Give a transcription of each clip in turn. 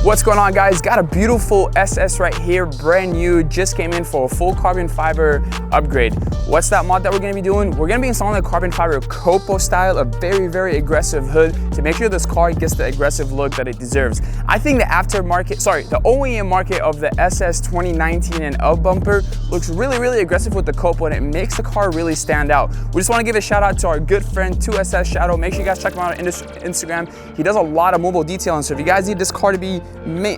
What's going on, guys? Got a beautiful SS right here, brand new, just came in for a full carbon fiber upgrade. What's that mod that we're gonna be doing? We're gonna be installing a carbon fiber COPO style, a very aggressive hood to make sure this car gets the aggressive look that it deserves. I think the the OEM market of the SS 2019 and up bumper looks really aggressive with the COPO, and it makes the car really stand out. We just wanna give a shout out to our good friend 2SS Shadow. Make sure you guys check him out on Instagram. He does a lot of mobile detailing, so if you guys need this car to be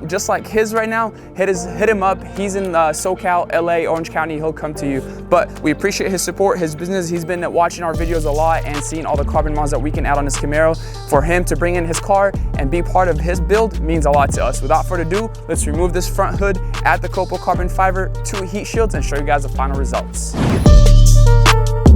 just like his right now, hit him up. He's in SoCal, LA, Orange County. He'll come to you. But we appreciate his support, his business. He's been watching our videos a lot and seeing all the carbon mods that we can add on this Camaro. For him to bring in his car and be part of his build means a lot to us. Without further ado, let's remove this front hood, add the COPO carbon fiber, 2 heat shields, and show you guys the final results.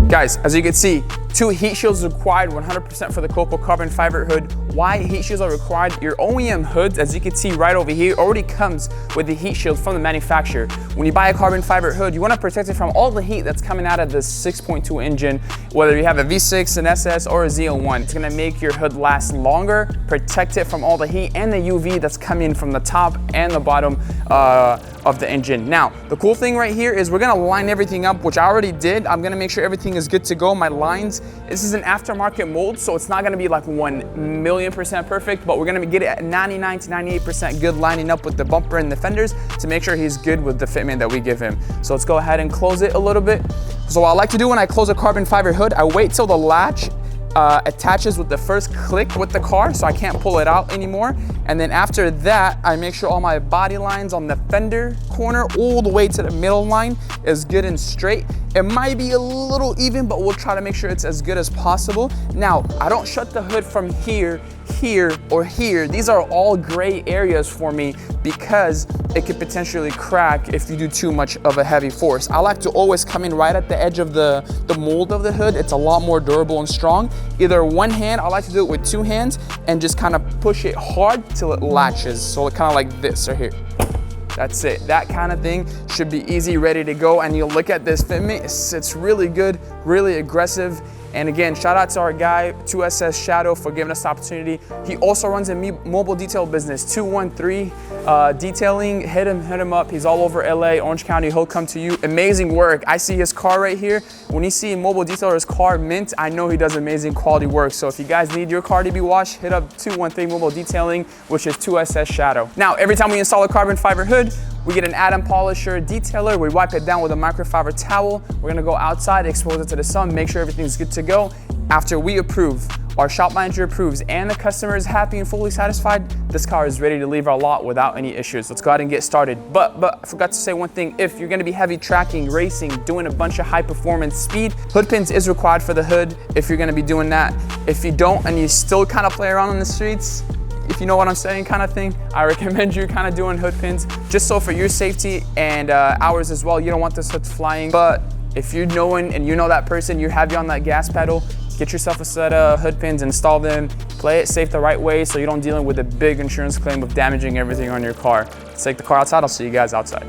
Guys, as you can see, 2 heat shields required, 100% for the COPO carbon fiber hood. Why heat shields are required? Your OEM hoods, as you can see right over here, already comes with the heat shield from the manufacturer. When you buy a carbon fiber hood, you want to protect it from all the heat that's coming out of the 6.2 engine, whether you have a V6, an SS, or a Z01. It's going to make your hood last longer, protect it from all the heat and the UV that's coming from the top and the bottom of the engine. Now, the cool thing right here is we're going to line everything up, which I already did. I'm going to make sure everything is good to go. My lines, this is an aftermarket mold, so it's not going to be like 1,000,000% perfect, but we're going to get it at 99 to 98% good, lining up with the bumper and the fenders to make sure he's good with the fitment that we give him. So let's go ahead and close it a little bit. So what I like to do when I close a carbon fiber hood, I wait till the latch attaches with the first click with the car, so I can't pull it out anymore. And then after that, I make sure all my body lines on the fender corner all the way to the middle line is good and straight. It might be a little even, but we'll try to make sure it's as good as possible. Now, I don't shut the hood from here, or here. These are all gray areas for me because it could potentially crack if you do too much of a heavy force. I like to always come in right at the edge of the mold of the hood. It's a lot more durable and strong. Either one hand, I like to do it with 2 hands and just kind of push it hard till it latches. So kind of like this right here. That's it. That kind of thing should be easy, ready to go. And you'll look at this fitment, it's really good, really aggressive. And again, shout out to our guy, 2SS Shadow, for giving us the opportunity. He also runs a mobile detail business, 213 Detailing. Hit him up. He's all over LA, Orange County. He'll come to you. Amazing work. I see his car right here. When you see a mobile detailer's car mint, I know he does amazing quality work. So if you guys need your car to be washed, hit up 213 Mobile Detailing, which is 2SS Shadow. Now, every time we install a carbon fiber hood, we get an add-on polisher detailer. We wipe it down with a microfiber towel. We're gonna go outside, expose it to the sun, make sure everything's good to go. After we approve, our shop manager approves, and the customer is happy and fully satisfied, this car is ready to leave our lot without any issues. Let's go ahead and get started. But I forgot to say one thing. If you're gonna be heavy tracking, racing, doing a bunch of high performance speed, hood pins is required for the hood if you're gonna be doing that. If you don't and you still kind of play around on the streets, if you know what I'm saying, kind of thing, I recommend you kind of doing hood pins, just so for your safety and ours as well. You don't want this hood flying. But if you're knowing and you know that person, you're heavy on that gas pedal, get yourself a set of hood pins, install them, play it safe the right way so you don't deal with a big insurance claim of damaging everything on your car. Let's take the car outside. I'll see you guys outside.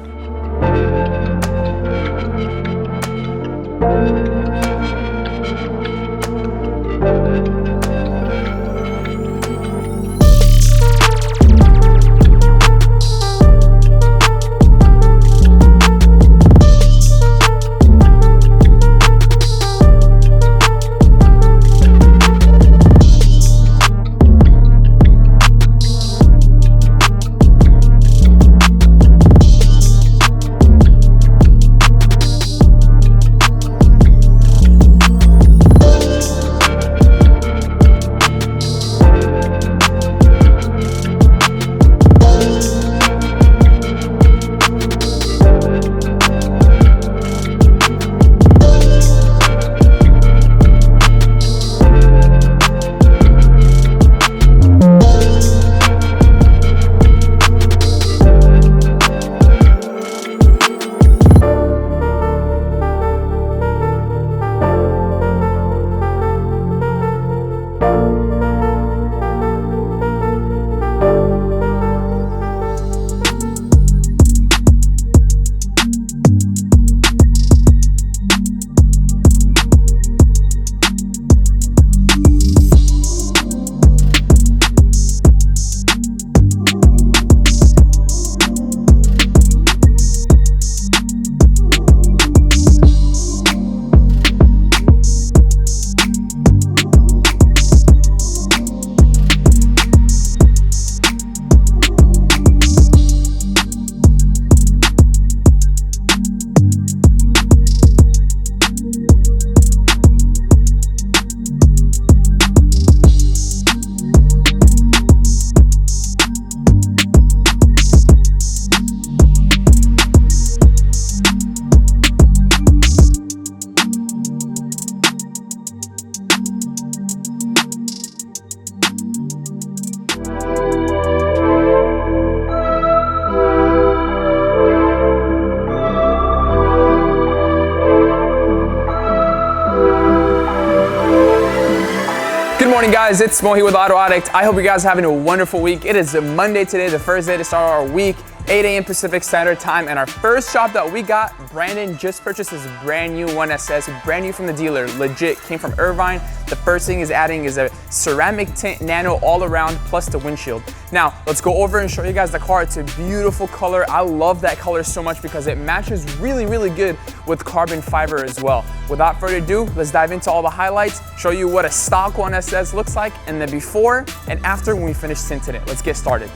morning, guys. It's Mo here with Auto Addict. I hope you guys are having a wonderful week. It is Monday today, the first day to start our week, 8 a.m. Pacific Standard Time. And our first shop that we got, Brandon just purchased this brand new 1SS, brand new from the dealer, legit, came from Irvine. The first thing is adding is a ceramic tint nano all around, plus the windshield. Now, let's go over and show you guys the car. It's a beautiful color. I love that color so much because it matches really, really good with carbon fiber as well. Without further ado, let's dive into all the highlights, show you what a stock 1SS looks like, and the before and after when we finish tinting it. Let's get started.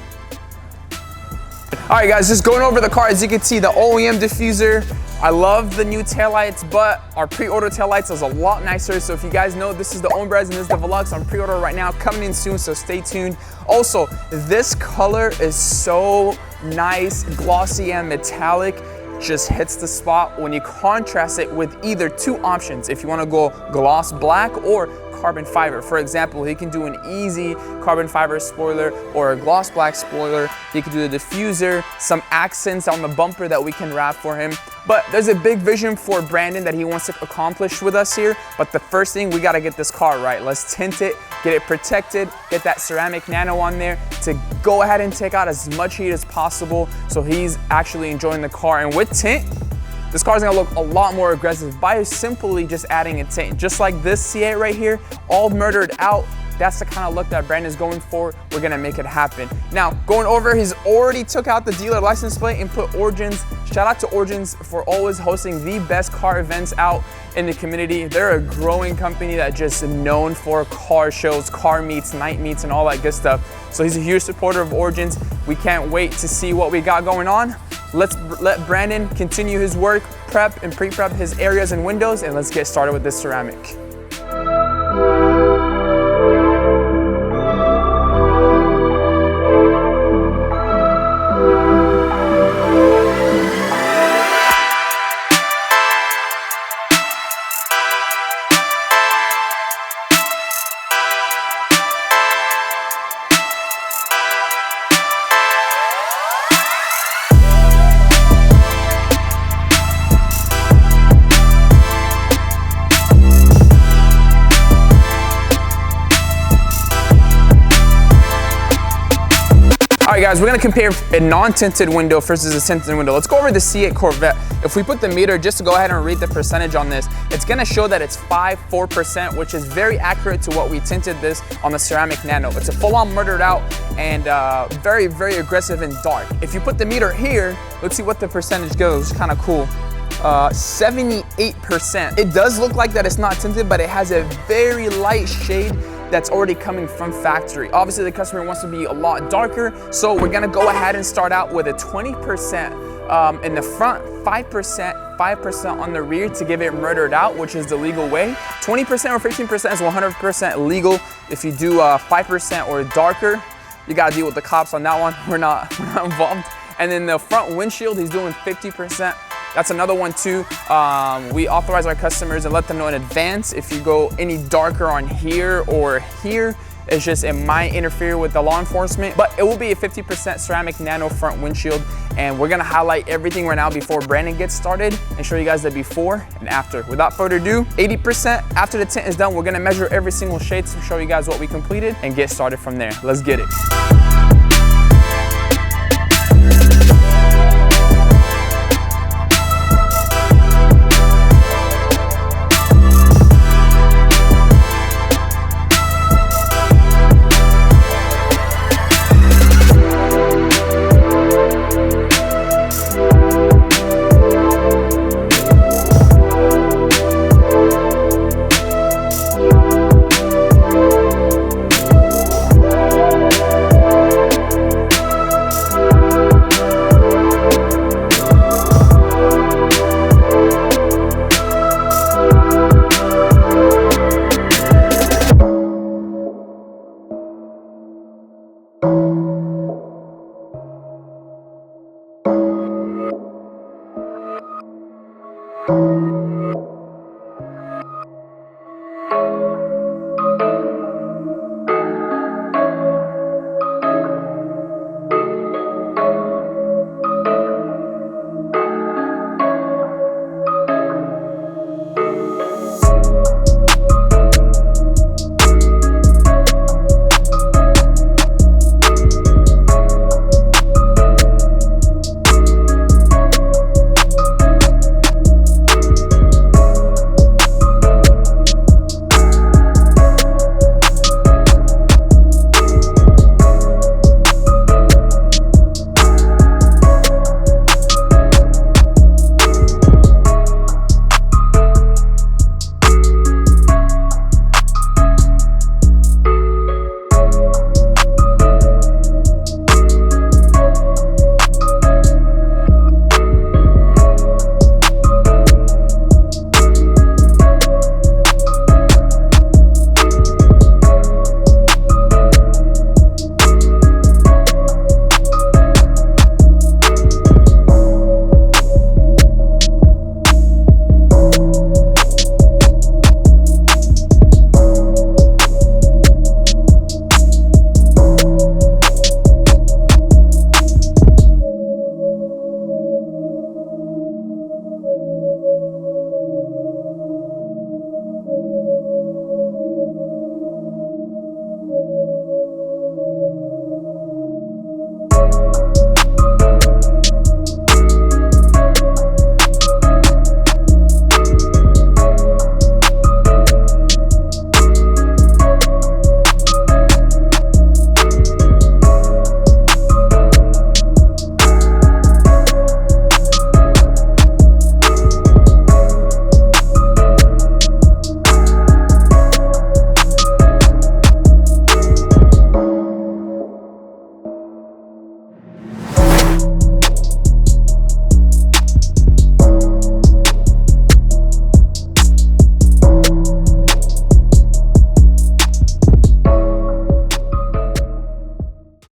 All right, guys, just going over the car. As you can see, the OEM diffuser. I love the new taillights, but our pre-order taillights is a lot nicer. So if you guys know, this is the Ombres and this is the Velux on pre-order right now, coming in soon, so stay tuned. Also, this color is so nice, glossy and metallic. Just hits the spot when you contrast it with either two options. If you want to go gloss black or carbon fiber. For example, he can do an easy carbon fiber spoiler or a gloss black spoiler. He can do the diffuser, some accents on the bumper that we can wrap for him. But there's a big vision for Brandon that he wants to accomplish with us here. But the first thing, we got to get this car right. Let's tint it, get it protected, get that ceramic nano on there to go ahead and take out as much heat as possible so he's actually enjoying the car. And with tint, this car is gonna look a lot more aggressive by simply just adding a tint. Just like this C8 right here, all murdered out. That's the kind of look that Brandon's going for. We're gonna make it happen. Now, going over, he's already took out the dealer license plate and put Origins. Shout out to Origins for always hosting the best car events out in the community. They're a growing company that just known for car shows, car meets, night meets, and all that good stuff. So he's a huge supporter of Origins. We can't wait to see what we got going on. Let's let Brandon continue his work, prep and pre-prep his areas and windows, and let's get started with this ceramic. All right, guys, we're gonna compare a non-tinted window versus a tinted window. Let's go over the C8 Corvette. If we put the meter, just to go ahead and read the percentage on this, it's gonna show that it's 5.4%, which is very accurate to what we tinted this on the ceramic nano. It's a full-on murdered out and very, very aggressive and dark. If you put the meter here, let's see what the percentage goes. Kind of cool. 78%. It does look like that it's not tinted, but it has a very light shade that's already coming from factory. Obviously, the customer wants to be a lot darker, so we're gonna go ahead and start out with a 20% in the front, 5% on the rear to give it murdered out, which is the legal way. 20% or 15% is 100% legal. If you do 5% or darker, you gotta deal with the cops on that one. We're not involved. And then the front windshield, he's doing 50%. That's another one too. We authorize our customers and let them know in advance if you go any darker on here or here, it's just, it might interfere with the law enforcement, but it will be a 50% ceramic nano front windshield. And we're gonna highlight everything right now before Brandon gets started and show you guys the before and after. Without further ado, 80% after the tint is done, we're gonna measure every single shade to show you guys what we completed and get started from there. Let's get it.